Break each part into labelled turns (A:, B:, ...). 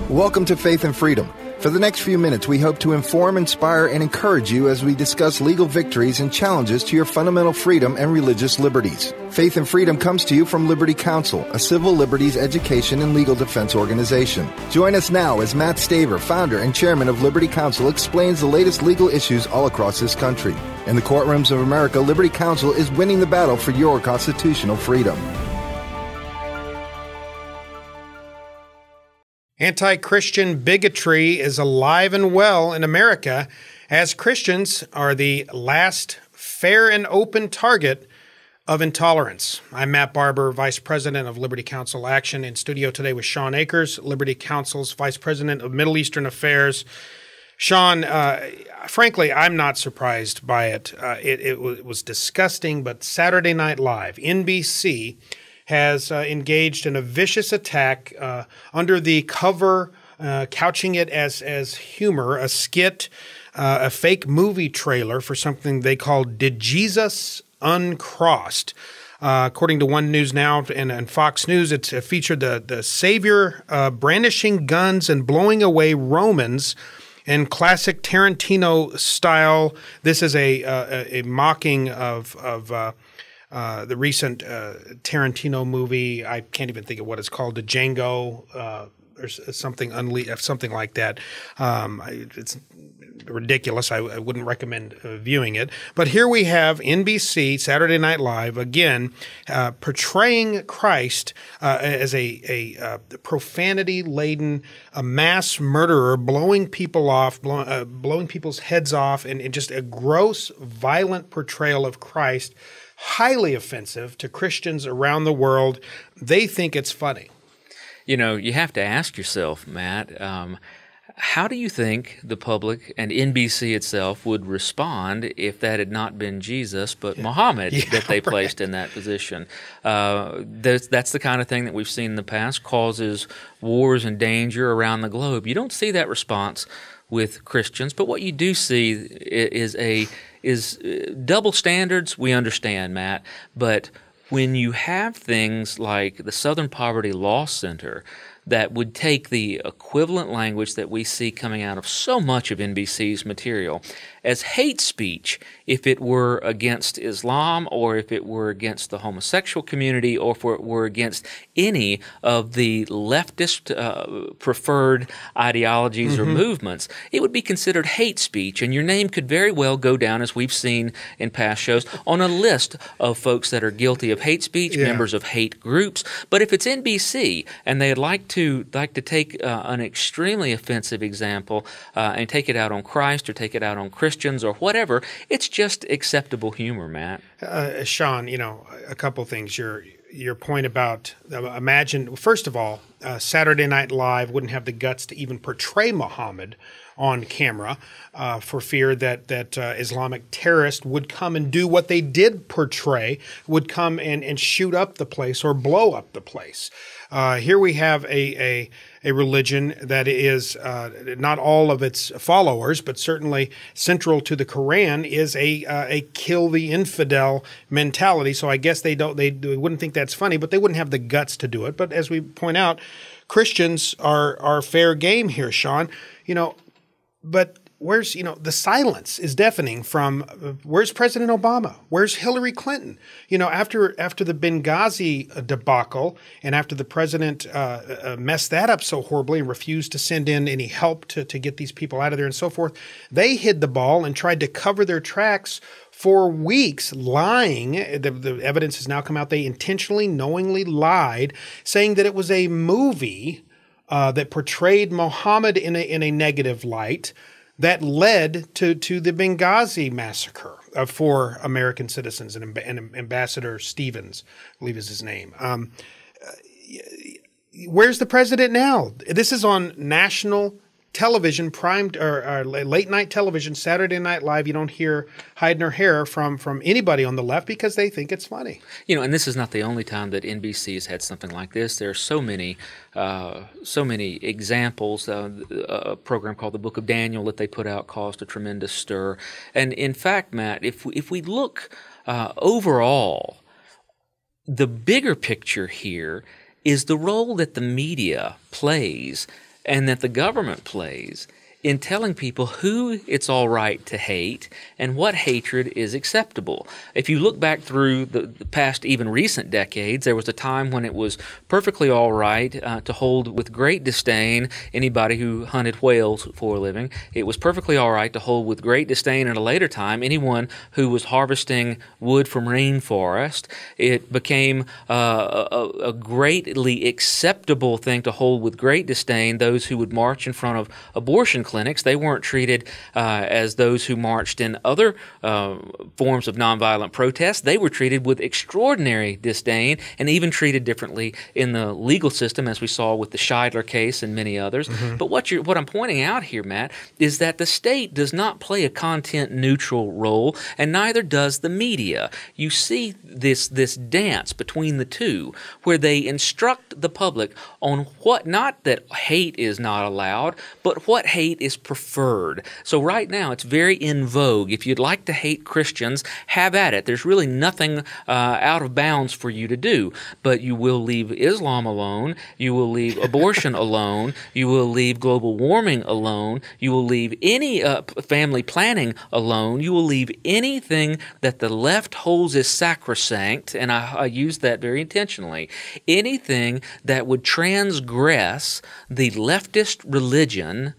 A: Welcome to Faith and Freedom. For the next few minutes, we hope to inform, inspire, and encourage you as we discuss legal victories and challenges to your fundamental freedom and religious liberties. Faith and Freedom comes to you from Liberty Counsel, a civil liberties education and legal defense organization. Join us now as Matt Staver, founder and chairman of Liberty Counsel, explains the latest legal issues all across this country. In the courtrooms of America, Liberty Counsel is winning the battle for your constitutional freedom.
B: Anti-Christian bigotry is alive and well in America, as Christians are the last fair and open target of intolerance. I'm Matt Barber, Vice President of Liberty Counsel Action, in studio today with Sean Akers, Liberty Counsel's Vice President of Middle Eastern Affairs. Sean, frankly, I'm not surprised by it. It was disgusting, but Saturday Night Live, NBC, has engaged in a vicious attack under the cover, couching it as humor, a skit, a fake movie trailer for something they called Did Jesus Uncrossed? According to One News Now and Fox News, it featured the Savior brandishing guns and blowing away Romans in classic Tarantino style. This is a mocking of the recent Tarantino movie. I can't even think of what it's called, the Django or something like that. It's ridiculous. I wouldn't recommend viewing it. But here we have NBC, Saturday Night Live, again, portraying Christ as a profanity-laden, a mass murderer, blowing people off, blowing people's heads off, and just a gross, violent portrayal of Christ, highly offensive to Christians around the world. They think it's funny.
C: You know, you have to ask yourself, Matt, how do you think the public and NBC itself would respond if that had not been Jesus but Muhammad that they placed in that position? That's the kind of thing that we've seen in the past, causes wars and danger around the globe. You don't see that response with Christians, but what you do see is double standards. We understand, Matt, but when you have things like the Southern Poverty Law Center that would take the equivalent language that we see coming out of so much of NBC's material as hate speech, if it were against Islam or if it were against the homosexual community or if it were against any of the leftist preferred ideologies or movements, it would be considered hate speech, and your name could very well go down, as we've seen in past shows, on a list of folks that are guilty of hate speech, members of hate groups. But if it's NBC and they'd like to take an extremely offensive example and take it out on Christ or take it out on Christians or whatever, it's just acceptable humor, Matt.
B: Sean, a couple things. Your point about imagine, first of all, Saturday Night Live wouldn't have the guts to even portray Muhammad on camera for fear that Islamic terrorists would come and do what they did portray, would come and shoot up the place or blow up the place. Here we have a religion that is not all of its followers, but certainly central to the Quran is a kill the infidel mentality. So I guess they wouldn't think that's funny, but they wouldn't have the guts to do it. But as we point out, Christians are fair game here, Sean. But where's, the silence is deafening from where's President Obama? Where's Hillary Clinton? After the Benghazi debacle and after the president messed that up so horribly and refused to send in any help to get these people out of there and so forth, they hid the ball and tried to cover their tracks for weeks, lying. The evidence has now come out. They intentionally, knowingly lied, saying that it was a movie that portrayed Muhammad in a negative light that led to the Benghazi massacre of 4 American citizens and Ambassador Stevens, I believe is his name. Where's the president now? This is on national television, primed or late night television, Saturday Night Live. You don't hear hide nor hair from anybody on the left because they think it's funny.
C: And this is not the only time that NBC has had something like this. There are so many examples. A program called The Book of Daniel that they put out caused a tremendous stir. And in fact, Matt, if we look overall, the bigger picture here is the role that the media plays and that the government plays in telling people who it's all right to hate and what hatred is acceptable. If you look back through the past, even recent decades, there was a time when it was perfectly all right to hold with great disdain anybody who hunted whales for a living. It was perfectly all right to hold with great disdain at a later time anyone who was harvesting wood from rainforest. It became a greatly acceptable thing to hold with great disdain those who would march in front of abortion clinics. They weren't treated as those who marched in other forms of nonviolent protest. They were treated with extraordinary disdain and even treated differently in the legal system, as we saw with the Scheidler case and many others. Mm-hmm. But what I'm pointing out here, Matt, is that the state does not play a content-neutral role, and neither does the media. You see this dance between the two, where they instruct the public on what, not that hate is not allowed, but what hate is preferred. So right now, it's very in vogue. If you'd like to hate Christians, have at it. There's really nothing out of bounds for you to do. But you will leave Islam alone. You will leave abortion alone. You will leave global warming alone. You will leave any family planning alone. You will leave anything that the left holds as sacrosanct, and I use that very intentionally, anything that would transgress the leftist religion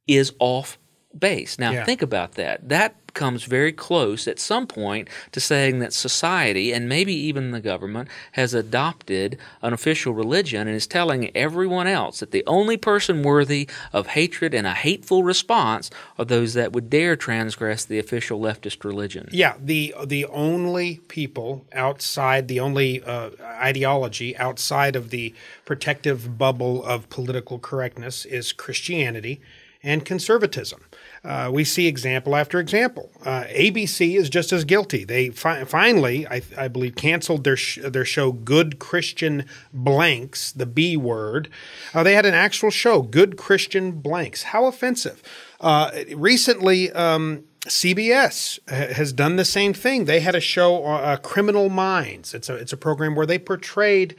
C: is off base. Now, think about that. That comes very close at some point to saying that society, and maybe even the government, has adopted an official religion and is telling everyone else that the only person worthy of hatred and a hateful response are those that would dare transgress the official leftist religion.
B: Yeah, the only people outside, the only ideology outside of the protective bubble of political correctness is Christianity and conservatism. We see example after example. ABC is just as guilty. They finally, I believe, canceled their show Good Christian Blanks, the B word. They had an actual show, Good Christian Blanks. How offensive. Recently, CBS has done the same thing. They had a show, Criminal Minds. It's a program where they portrayed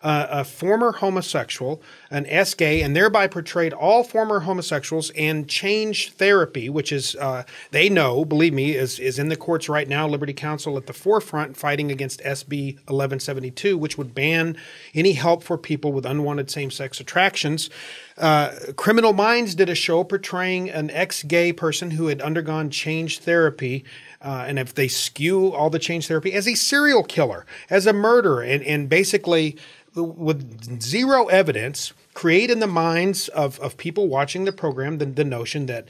B: a former homosexual, an S-gay, and thereby portrayed all former homosexuals, and changed therapy, which is, they know, believe me, is in the courts right now. Liberty Counsel at the forefront fighting against SB 1172, which would ban any help for people with unwanted same-sex attractions. Criminal Minds did a show portraying an ex-gay person who had undergone change therapy, and if they skew all the change therapy, as a serial killer, as a murderer, and basically with zero evidence, create in the minds of people watching the program the notion that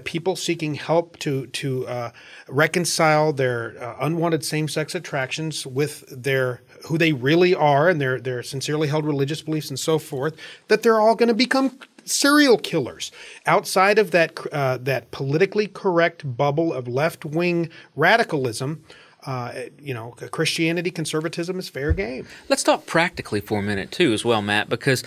B: people seeking help to reconcile their unwanted same-sex attractions with their who they really are and their sincerely held religious beliefs and so forth, that they're all going to become serial killers outside of that politically correct bubble of left-wing radicalism. Christianity, conservatism is fair game.
C: Let's talk practically for a minute too as well, Matt, because,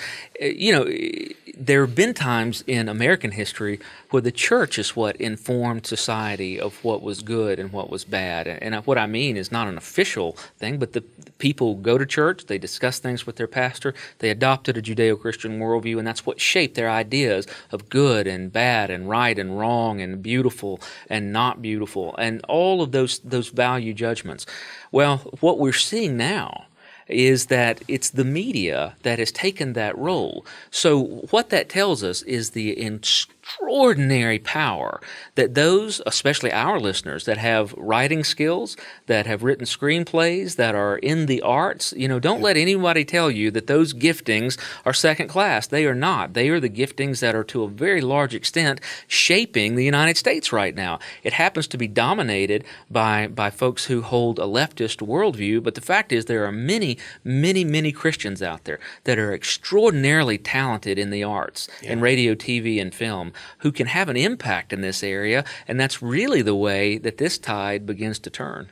C: there have been times in American history where the church is what informed society of what was good and what was bad. And what I mean is not an official thing, but the people go to church, they discuss things with their pastor, they adopted a Judeo-Christian worldview, and that's what shaped their ideas of good and bad and right and wrong and beautiful and not beautiful and all of those value judgments. Well, what we're seeing now is that it's the media that has taken that role. So what that tells us is the extraordinary power that those, especially our listeners, that have writing skills, that have written screenplays, that are in the arts, don't let anybody tell you that those giftings are second class. They are not. They are the giftings that are to a very large extent shaping the United States right now. It happens to be dominated by folks who hold a leftist worldview, but the fact is there are many, many, many Christians out there that are extraordinarily talented in the arts, in radio, TV, and film, who can have an impact in this area, and that's really the way that this tide begins to turn.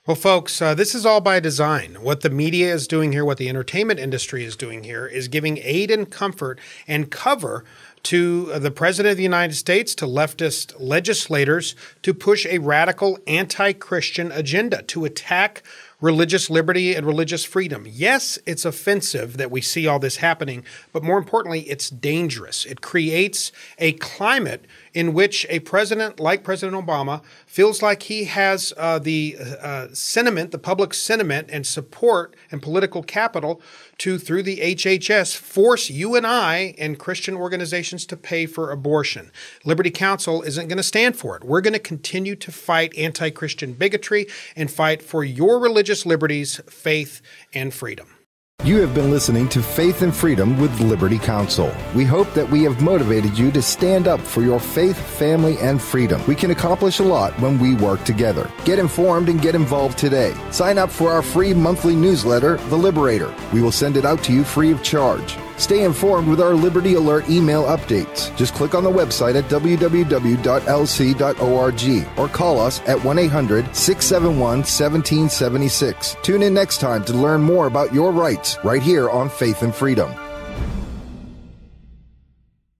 B: Well, folks, this is all by design. What the media is doing here, what the entertainment industry is doing here, is giving aid and comfort and cover to the President of the United States, to leftist legislators, to push a radical anti-Christian agenda, to attack religious liberty and religious freedom. Yes, it's offensive that we see all this happening, but more importantly, it's dangerous. It creates a climate in which a president like President Obama feels like he has the sentiment, the public sentiment and support and political capital to, through the HHS, force you and I and Christian organizations to pay for abortion. Liberty Counsel isn't going to stand for it. We're going to continue to fight anti-Christian bigotry and fight for your religious liberties, faith, and freedom.
A: You have been listening to Faith and Freedom with Liberty Counsel. We hope that we have motivated you to stand up for your faith, family, and freedom. We can accomplish a lot when we work together. Get informed and get involved today. Sign up for our free monthly newsletter, The Liberator. We will send it out to you free of charge. Stay informed with our Liberty Alert email updates. Just click on the website at www.lc.org or call us at 1-800-671-1776. Tune in next time to learn more about your rights right here on Faith and Freedom.